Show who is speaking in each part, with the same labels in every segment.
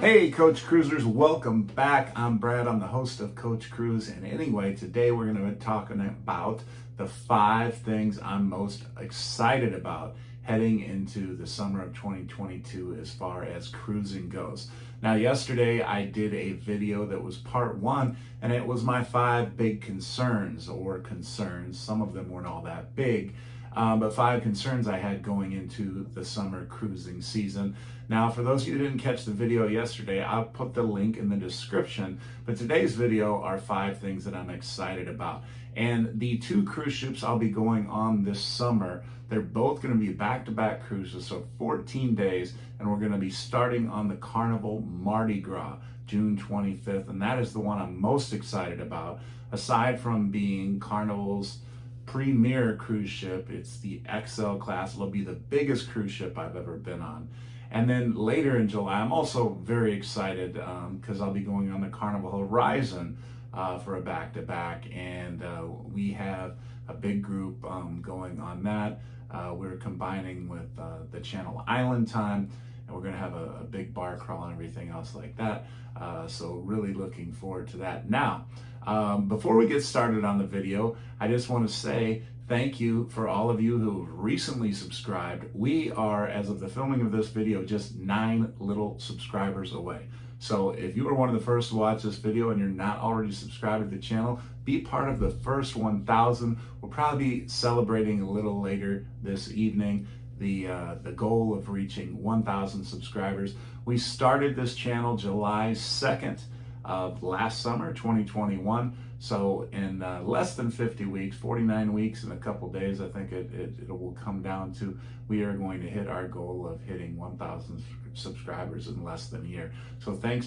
Speaker 1: Hey, Coach Cruisers, welcome back. I'm Brad. I'm the host of Coach Cruise. And anyway, today we're going to be talking about the 5 things I'm most excited about heading into the summer of 2022 as far as cruising goes. Now, yesterday I did a video that was part 1, and it was my 5 big concerns or concerns. Some of them weren't all that big. But 5 concerns I had going into the summer cruising season. Now, for those of you who didn't catch the video yesterday, I'll put the link in the description. But today's video are 5 things that I'm excited about. And the 2 cruise ships I'll be going on this summer, they're both going to be back-to-back cruises, so 14 days, and we're going to be starting on the Carnival Mardi Gras, June 25th, and that is the one I'm most excited about, aside from being Carnival's premier cruise ship. It's the XL class. It'll be the biggest cruise ship I've ever been on. And then later in July, I'm also very excited because I'll be going on the Carnival Horizon for a back-to-back, and we have a big group going on that. We're combining with the Channel Island time, and we're going to have a big bar crawl and everything else like that. So really looking forward to that. Now, before we get started on the video, I just want to say thank you for all of you who have recently subscribed. We are, as of the filming of this video, just 9 little subscribers away. So if you are one of the first to watch this video and you're not already subscribed to the channel, be part of the first 1,000. We'll probably be celebrating a little later this evening the goal of reaching 1,000 subscribers. We started this channel July 2nd of last summer, 2021. So in less than 50 weeks, 49 weeks and a couple days, I think it will come down to, we are going to hit our goal of hitting 1,000 subscribers in less than a year. So thanks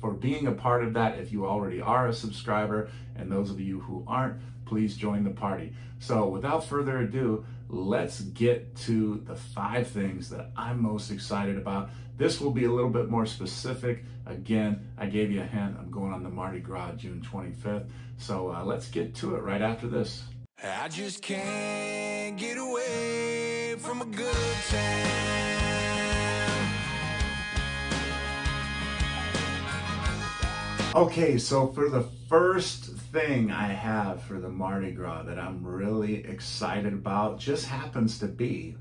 Speaker 1: for being a part of that. If you already are a subscriber, and those of you who aren't, please join the party. So without further ado, let's get to the 5 things that I'm most excited about. This will be a little bit more specific. Again, I gave you a hint. I'm going on the Mardi Gras June 25th. So let's get to it right after this.
Speaker 2: I just can't get away from a good time.
Speaker 1: Okay, so for the first thing I have for the Mardi Gras that I'm really excited about, just happens to be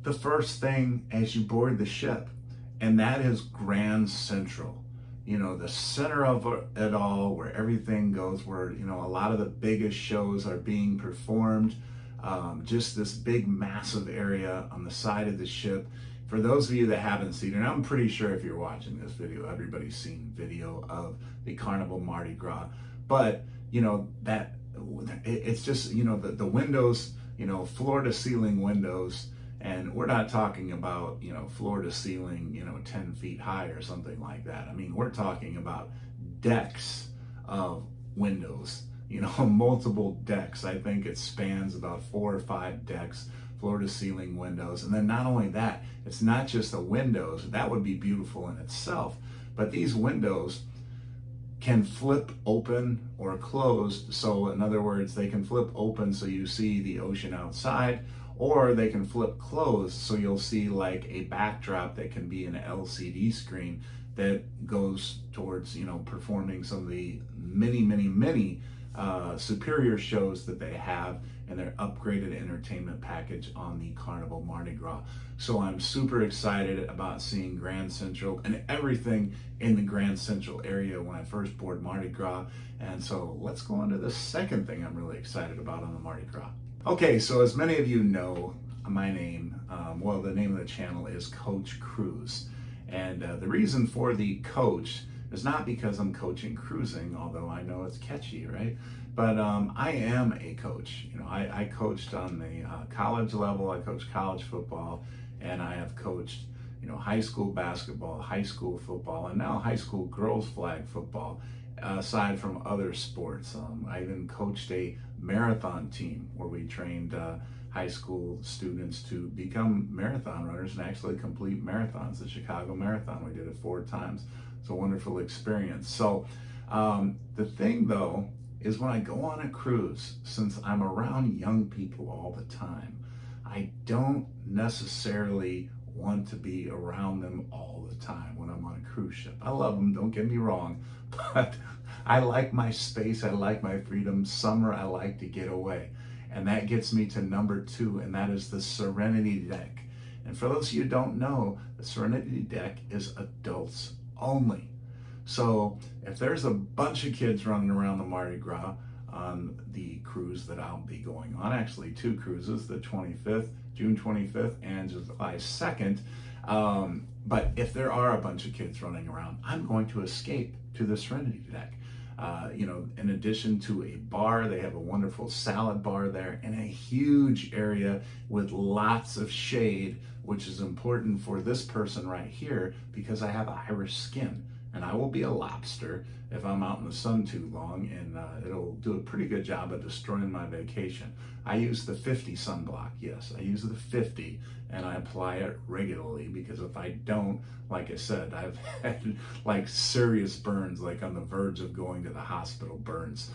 Speaker 1: the first thing as you board the ship, and that is Grand Central. You know, the center of it all, where everything goes, where, you know, a lot of the biggest shows are being performed. Just this big, massive area on the side of the ship. For those of you that haven't seen it, and I'm pretty sure if you're watching this video, everybody's seen video of the Carnival Mardi Gras. But, you know, it's just, you know, the windows, you know, floor to ceiling windows. And we're not talking about, you know, floor to ceiling, you know, 10 feet high or something like that. I mean, we're talking about decks of windows, you know, multiple decks. I think it spans about 4 or 5 decks, floor to ceiling windows. And then not only that, it's not just the windows. That would be beautiful in itself. But these windows can flip open or closed. So in other words, they can flip open so you see the ocean outside, or they can flip closed so you'll see like a backdrop that can be an LCD screen that goes towards, you know, performing some of the many superior shows that they have in their upgraded entertainment package on the Carnival Mardi Gras. So I'm super excited about seeing Grand Central and everything in the Grand Central area when I first board Mardi Gras. And so let's go on to the second thing I'm really excited about on the Mardi Gras. Okay, so as many of you know, my name, well, the name of the channel is Coach Cruise. And the reason for the coach is not because I'm coaching cruising, although I know it's catchy, right? But I am a coach. You know, I coached on the college level. I coached college football, and I have coached, you know, high school basketball, high school football, and now high school girls flag football, aside from other sports. I even coached a marathon team where we trained high school students to become marathon runners and actually complete marathons. The Chicago Marathon, we did it 4 times. It's a wonderful experience. So the thing though is, when I go on a cruise, since I'm around young people all the time, I don't necessarily want to be around them all the time when I'm on a cruise ship. I love them, don't get me wrong, but I like my space, I like my freedom. Summer, I like to get away. And that gets me to number 2, and that is the Serenity deck. And for those of you who don't know, the Serenity deck is adults only. So if there's a bunch of kids running around the Mardi Gras on the cruise that I'll be going on, actually 2 cruises, the 25th, June 25th and July 2nd, but if there are a bunch of kids running around, I'm going to escape to the Serenity deck. In addition to a bar, they have a wonderful salad bar there and a huge area with lots of shade, which is important for this person right here because I have Irish skin and I will be a lobster if I'm out in the sun too long, and it'll do a pretty good job of destroying my vacation. I use the 50 sunblock, yes, I use the 50 and I apply it regularly because if I don't, like I said, I've had like serious burns, like on the verge of going to the hospital burns.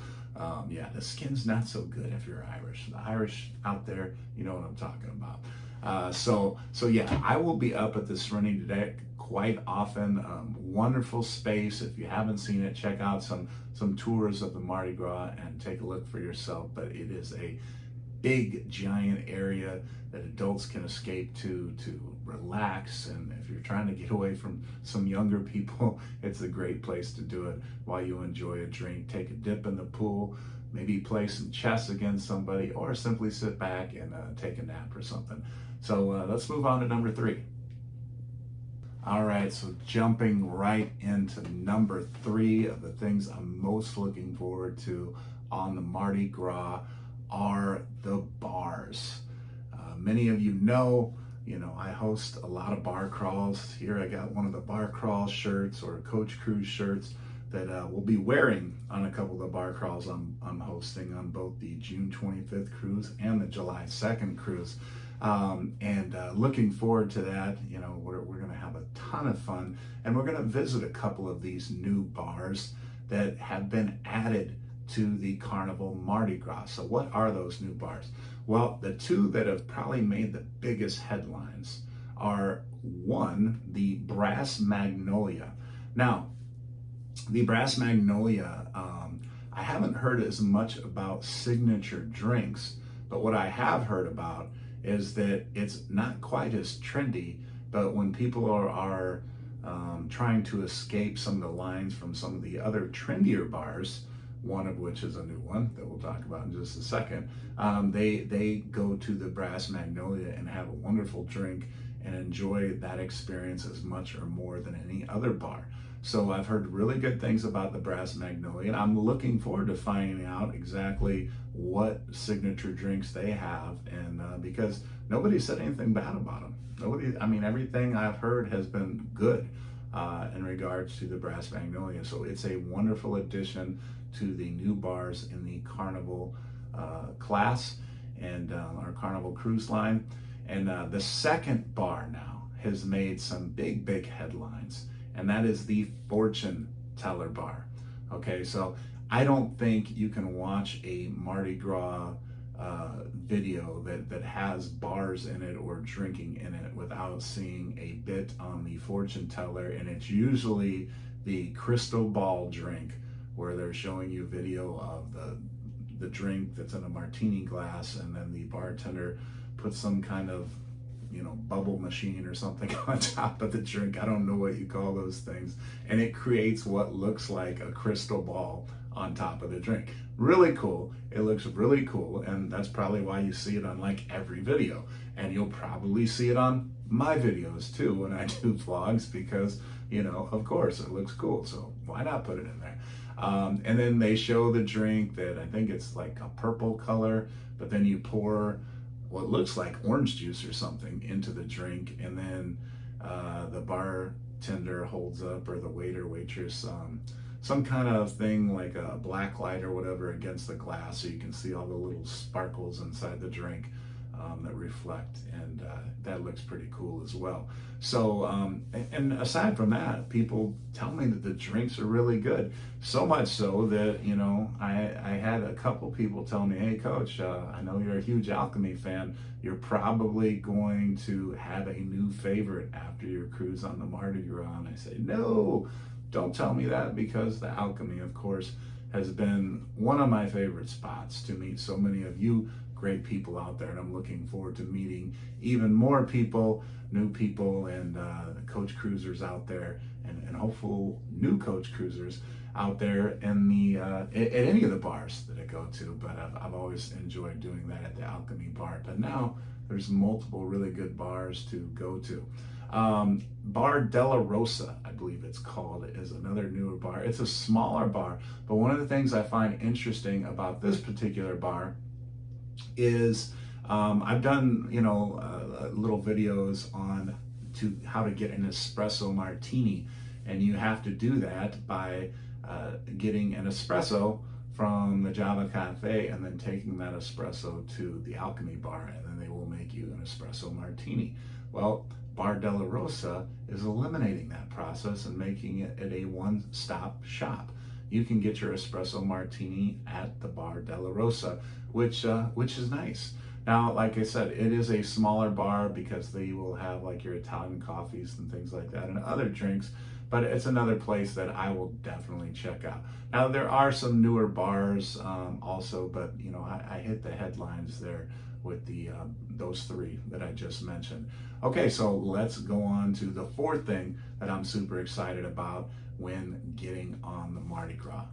Speaker 1: Yeah, the skin's not so good if you're Irish. The Irish out there, you know what I'm talking about. So yeah, I will be up at the Serenity deck quite often. Wonderful space. If you haven't seen it, check out some tours of the Mardi Gras and take a look for yourself. But it is a big, giant area that adults can escape to relax. And if you're trying to get away from some younger people, it's a great place to do it while you enjoy a drink, take a dip in the pool, maybe play some chess against somebody, or simply sit back and take a nap or something. So let's move on to number 3. All right, so jumping right into number 3 of the things I'm most looking forward to on the Mardi Gras are the bars. Many of you know, I host a lot of bar crawls. Here I got one of the bar crawl shirts or Coach Cruise shirts that we'll be wearing on a couple of the bar crawls I'm hosting on both the June 25th cruise and the July 2nd cruise. Looking forward to that. We're going to have a ton of fun, and we're going to visit a couple of these new bars that have been added to the Carnival Mardi Gras. So what are those new bars? Well, the 2 that have probably made the biggest headlines are, 1, the Brass Magnolia. Now, the Brass Magnolia, I haven't heard as much about signature drinks, but what I have heard about is that it's not quite as trendy, but when people are trying to escape some of the lines from some of the other trendier bars, one of which is a new one that we'll talk about in just a second, they go to the Brass Magnolia and have a wonderful drink and enjoy that experience as much or more than any other bar. So I've heard really good things about the Brass Magnolia, and I'm looking forward to finding out exactly what signature drinks they have, and because nobody said anything bad about them. Everything I've heard has been good in regards to the Brass Magnolia. So it's a wonderful addition to the new bars in the Carnival class and our Carnival Cruise line. And the second bar now has made some big headlines, and that is the Fortune Teller bar. Okay, so I don't think you can watch a Mardi Gras video that has bars in it or drinking in it without seeing a bit on the Fortune Teller, and it's usually the crystal ball drink where they're showing you video of the drink that's in a martini glass, and then the bartender puts some kind of bubble machine or something on top of the drink. I don't know what you call those things, and it creates what looks like a crystal ball on top of the drink. Really cool. It looks really cool, and that's probably why you see it on like every video, and you'll probably see it on my videos too when I do vlogs, because of course it looks cool, so why not put it in there? And then they show the drink that I think it's like a purple color, but then you pour what looks like orange juice or something into the drink, and then the bartender holds up, or the waiter, waitress, some kind of thing like a black light or whatever against the glass so you can see all the little sparkles inside the drink. that reflect, and that looks pretty cool as well. So, and aside from that, people tell me that the drinks are really good. So much so that, you know, I had a couple people tell me, hey, Coach, I know you're a huge alchemy fan. You're probably going to have a new favorite after your cruise on the Mardi Gras. And I say, no, don't tell me that, because the alchemy, of course, has been one of my favorite spots to meet so many of you great people out there, and I'm looking forward to meeting even more people, new people, and coach cruisers out there, and hopeful new coach cruisers out there in the at any of the bars that I go to. But I've always enjoyed doing that at the Alchemy Bar. But now there's multiple really good bars to go to. Bar Della Rosa, I believe it's called, is another newer bar. It's a smaller bar, but one of the things I find interesting about this particular bar is I've done, you know, little videos on how to get an espresso martini, and you have to do that by getting an espresso from the Java Cafe and then taking that espresso to the Alchemy Bar, and then they will make you an espresso martini. Well, Bar Della Rosa is eliminating that process and making it a one-stop shop. You can get your espresso martini at the Bar Della Rosa, which is nice. Now, like I said, it is a smaller bar because they will have like your Italian coffees and things like that and other drinks, but it's another place that I will definitely check out. Now, there are some newer bars also, but you know, I hit the headlines there with the those three that I just mentioned. Okay, so let's go on to the fourth thing that I'm super excited about when getting on the Mardi Gras.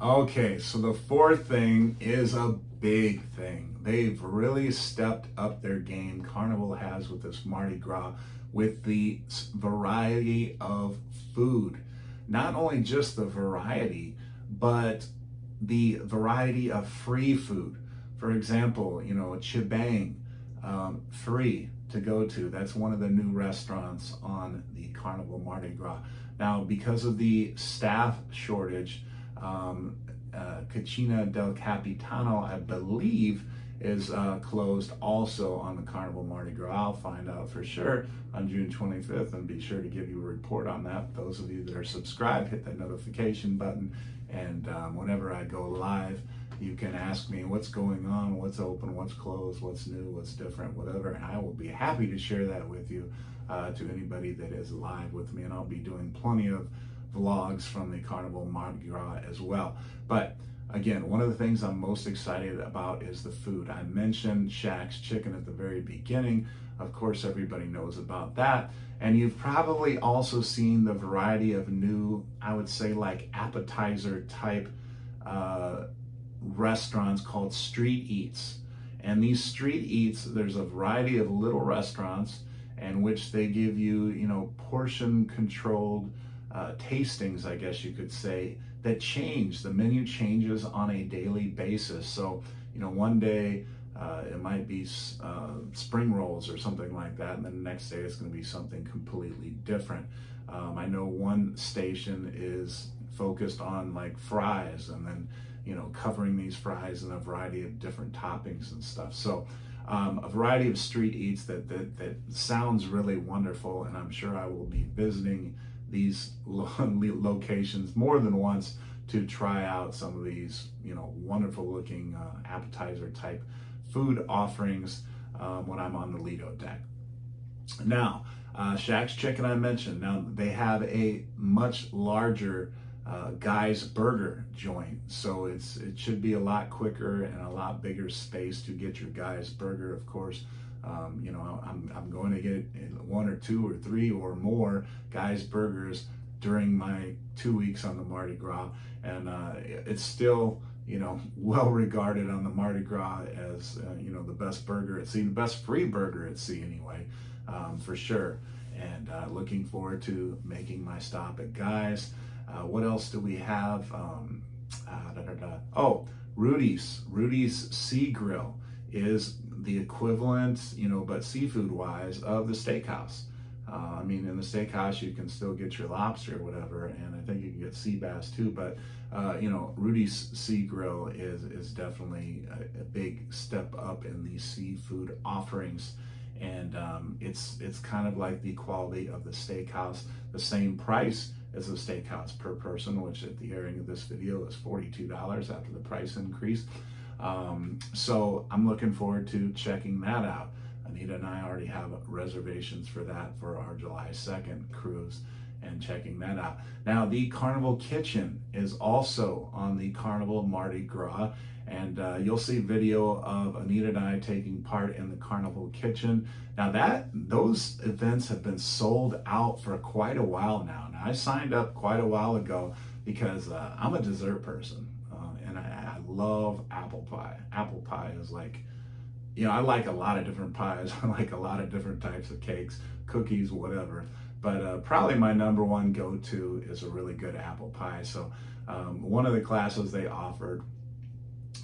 Speaker 1: Okay, so the fourth thing is a big thing. They've really stepped up their game, Carnival has, with this Mardi Gras, with the variety of food. Not only just the variety, but the variety of free food. For example, you know, Chibang, free to go to. That's one of the new restaurants on the Carnival Mardi Gras. Now, because of the staff shortage, Cucina del Capitano, I believe, is closed also on the Carnival Mardi Gras. I'll find out for sure on June 25th and be sure to give you a report on that. Those of you that are subscribed, hit that notification button, and whenever I go live, you can ask me what's going on, what's open, what's closed, what's new, what's different, whatever, and I will be happy to share that with you, to anybody that is live with me, and I'll be doing plenty of vlogs from the Carnival Mardi Gras as well. But again, one of the things I'm most excited about is the food. I mentioned Shaq's Chicken at the very beginning. Of course, everybody knows about that. And you've probably also seen the variety of new, I would say, like appetizer type restaurants called street eats. And these street eats, there's a variety of little restaurants in which they give you, you know, portion controlled tastings, I guess you could say, that change. The menu changes on a daily basis. So, you know, one day it might be spring rolls or something like that, and then the next day it's going to be something completely different. I know one station is focused on like fries, and then, you know, covering these fries in a variety of different toppings and stuff. So a variety of street eats that sounds really wonderful, and I'm sure I will be visiting these locations more than once to try out some of these, you know, wonderful looking appetizer type food offerings when I'm on the Lido deck. Now, Shaq's Chicken I mentioned. Now they have a much larger Guy's Burger joint, so it should be a lot quicker and a lot bigger space to get your Guy's Burger. Of course, you know, I'm going to get one or two or three or more Guy's Burgers during my 2 weeks on the Mardi Gras, and it's still, you know, well regarded on the Mardi Gras as you know, the best burger at sea, the best free burger at sea anyway, for sure. And looking forward to making my stop at Guy's. What else do we have? Oh, Rudy's Sea Grill is the equivalent, you know, but seafood wise, of the steakhouse. I mean, in the steakhouse, you can still get your lobster or whatever, and I think you can get sea bass too. But you know, Rudy's Sea Grill is definitely a big step up in these seafood offerings, and it's kind of like the quality of the steakhouse, the same price as a steakhouse per person, which at the airing of this video is $42 after the price increase. So I'm looking forward to checking that out. Anita and I already have reservations for that for our July 2nd cruise and checking that out. Now, the Carnival Kitchen is also on the Carnival Mardi Gras, and you'll see video of Anita and I taking part in the Carnival Kitchen. Now, those events have been sold out for quite a while now. Now, I signed up quite a while ago because I'm a dessert person, and I love apple pie. Apple pie is like, you know, I like a lot of different pies. I like a lot of different types of cakes, cookies, whatever. But probably my number one go-to is a really good apple pie. So one of the classes they offered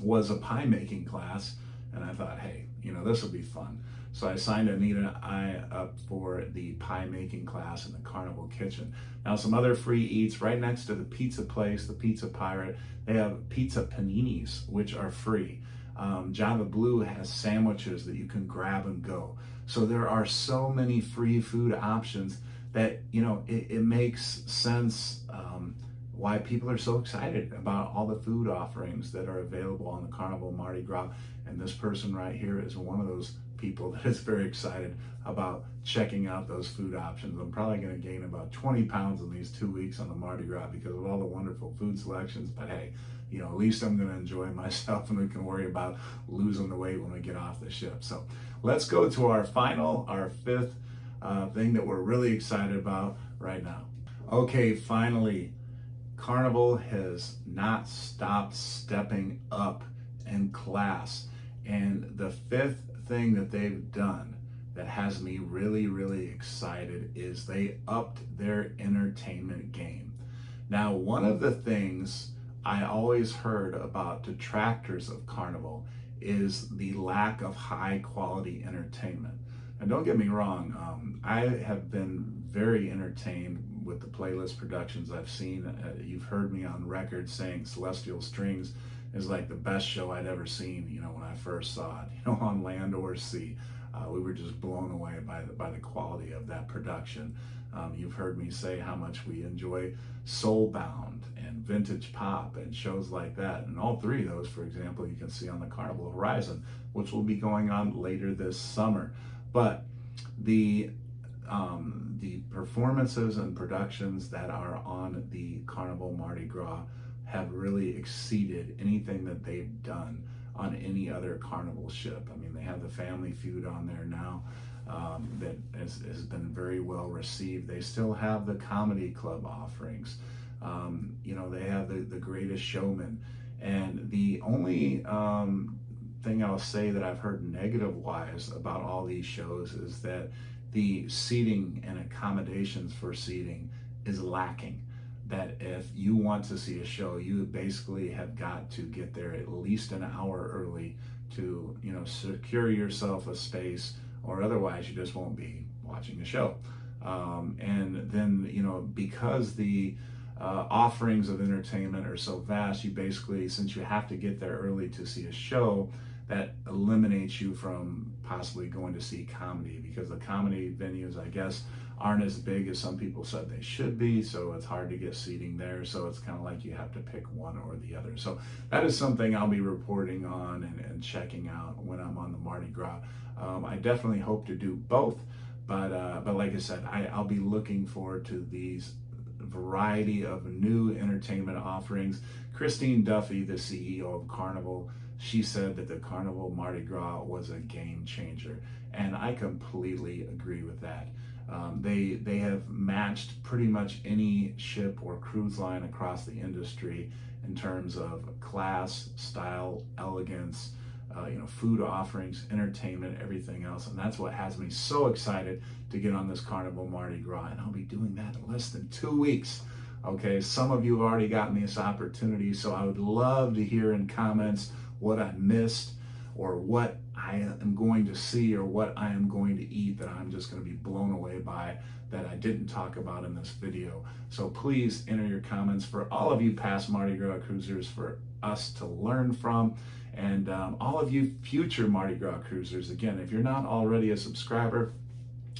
Speaker 1: was a pie making class. And I thought, hey, you know, this will be fun. So I signed Anita and I up for the pie making class in the Carnival Kitchen. Now, some other free eats right next to the pizza place, the Pizza Pirate. They have pizza paninis, which are free. Java Blue has sandwiches that you can grab and go. So there are so many free food options that, you know, it makes sense why people are so excited about all the food offerings that are available on the Carnival Mardi Gras. And this person right here is one of those people that is very excited about checking out those food options. I'm probably going to gain about 20 pounds in these 2 weeks on the Mardi Gras because of all the wonderful food selections. But hey, you know, at least I'm going to enjoy myself, and we can worry about losing the weight when we get off the ship. So let's go to our fifth thing that we're really excited about right now. Okay, finally, Carnival has not stopped stepping up in class. And the fifth thing that they've done that has me really, really excited is they upped their entertainment game. Now, one of the things I always heard about detractors of Carnival is the lack of high quality entertainment. And don't get me wrong, I have been very entertained with the playlist productions I've seen. You've heard me on record saying Celestial Strings is like the best show I'd ever seen, you know, when I first saw it, you know, on land or sea. We were just blown away by the quality of that production. You've heard me say how much we enjoy Soulbound and Vintage Pop and shows like that. And all three of those, for example, you can see on the Carnival Horizon, which will be going on later this summer. But the performances and productions that are on the Carnival Mardi Gras have really exceeded anything that they've done on any other Carnival ship. I mean, they have the Family Feud on there now that has been very well received. They still have the comedy club offerings. You know, they have the Greatest Showman. And the only thing I'll say that I've heard negative-wise about all these shows is that the seating and accommodations for seating is lacking. That if you want to see a show, you basically have got to get there at least an hour early to, you know, secure yourself a space, or otherwise you just won't be watching the show. And then, you know, because the offerings of entertainment are so vast, you basically, since you have to get there early to see a show, that eliminates you from possibly going to see comedy, because the comedy venues, I guess, aren't as big as some people said they should be, so it's hard to get seating there. So it's kind of like you have to pick one or the other. So that is something I'll be reporting on and checking out when I'm on the Mardi Gras. I definitely hope to do both, but like I said, I'll be looking forward to these variety of new entertainment offerings. Christine Duffy, the CEO of Carnival, she said that the Carnival Mardi Gras was a game changer, and I completely agree with that. They have matched pretty much any ship or cruise line across the industry in terms of class, style, elegance, you know, food offerings, entertainment, everything else. And that's what has me so excited to get on this Carnival Mardi Gras. And I'll be doing that in less than 2 weeks. Okay, some of you have already gotten this opportunity, so I would love to hear in comments what I missed or what I am going to see or what I am going to eat that I'm just going to be blown away by that I didn't talk about in this video. So please enter your comments for all of you past Mardi Gras cruisers for us to learn from. And all of you future Mardi Gras cruisers, again, if you're not already a subscriber,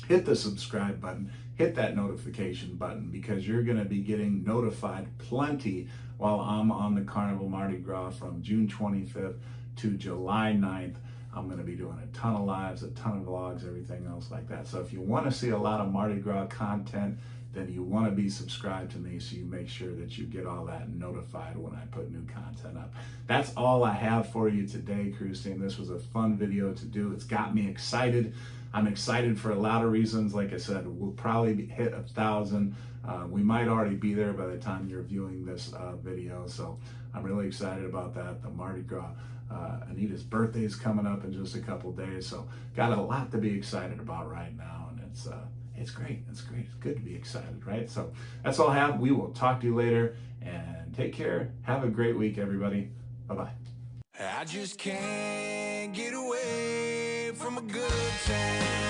Speaker 1: hit the subscribe button, hit that notification button, because you're going to be getting notified plenty while I'm on the Carnival Mardi Gras from June 25th to July 9th. I'm going to be doing a ton of lives, a ton of vlogs, everything else like that. So if you want to see a lot of Mardi Gras content, then you want to be subscribed to me so you make sure that you get all that notified when I put new content up. That's all I have for you today, cruise team. This was a fun video to do. It's got me excited. I'm excited for a lot of reasons. Like I said, we'll probably hit 1,000. We might already be there by the time you're viewing this video. So I'm really excited about that. The Mardi Gras. Anita's birthday is coming up in just a couple days. So got a lot to be excited about right now. And it's great. It's great. It's good to be excited, right? So that's all I have. We will talk to you later, and take care. Have a great week, everybody. Bye-bye.
Speaker 2: I just can't get away from a good time.